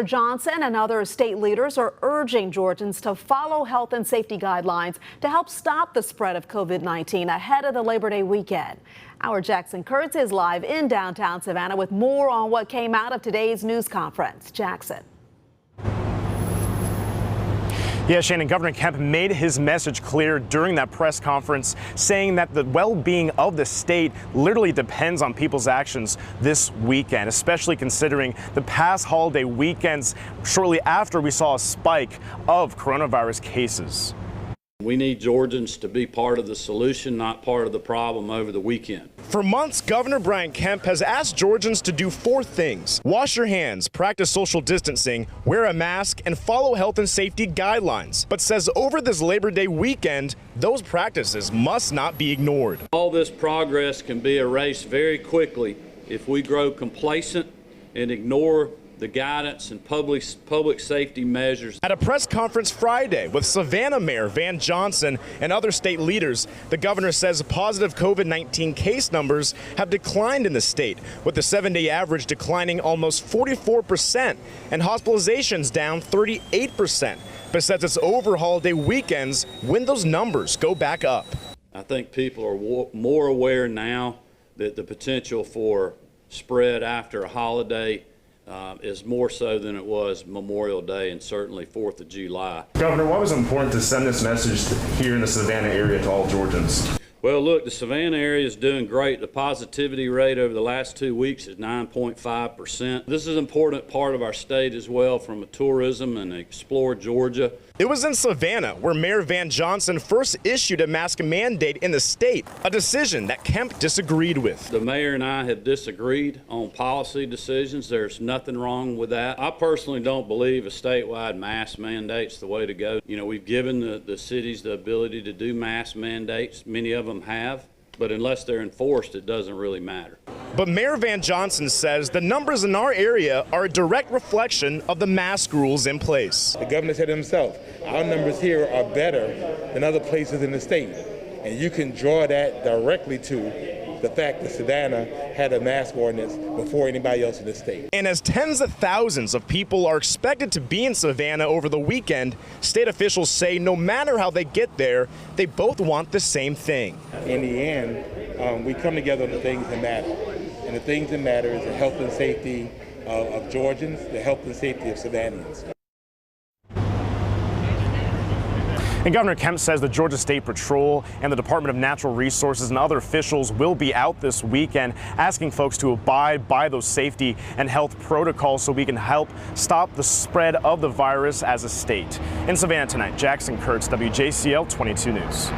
Johnson and other state leaders are urging Georgians to follow health and safety guidelines to help stop the spread of COVID-19 ahead of the Labor Day weekend. Our Jackson Kurtz is live in downtown Savannah with more on what came out of today's news conference. Jackson. Yeah, Shannon, Governor Kemp made his message clear during that press conference, saying that the well-being of the state literally depends on people's actions this weekend, especially considering the past holiday weekends shortly after we saw a spike of coronavirus cases. We need Georgians to be part of the solution, not part of the problem over the weekend. For months, Governor Brian Kemp has asked Georgians to do 4 things: wash your hands, practice social distancing, wear a mask, and follow health and safety guidelines. But says over this Labor Day weekend, those practices must not be ignored. All this progress can be erased very quickly if we grow complacent and ignore the guidance and public safety measures. At a press conference Friday with Savannah Mayor Van Johnson and other state leaders, the governor says positive COVID-19 case numbers have declined in the state, with the 7-day average declining almost 44% and hospitalizations down 38%. But says it's over holiday weekends when those numbers go back up. I think people are more aware now that the potential for spread after a holiday is more so than it was Memorial Day and certainly 4th of July. Governor, why was it important to send this message here in the Savannah area to all Georgians? Well, look, the Savannah area is doing great. The positivity rate over the last 2 weeks is 9.5%. This is an important part of our state as well, from a tourism and explore Georgia. It was in Savannah where Mayor Van Johnson first issued a mask mandate in the state, a decision that Kemp disagreed with. The mayor and I have disagreed on policy decisions. There's nothing wrong with that. I personally don't believe a statewide mask mandate's the way to go. You know, we've given the cities the ability to do mask mandates. Many of them have, but unless they're enforced, it doesn't really matter. But Mayor Van Johnson says the numbers in our area are a direct reflection of the mask rules in place. The governor said himself, our numbers here are better than other places in the state. And you can draw that directly to the fact that Savannah had a mask ordinance before anybody else in the state. And as tens of thousands of people are expected to be in Savannah over the weekend, state officials say no matter how they get there, they both want the same thing. In the end, we come together on the things that matter. And the things that matter is the health and safety of Georgians, the health and safety of Savannahans. And Governor Kemp says the Georgia State Patrol and the Department of Natural Resources and other officials will be out this weekend asking folks to abide by those safety and health protocols so we can help stop the spread of the virus as a state. In Savannah tonight, Jackson Kurtz, WJCL 22 News.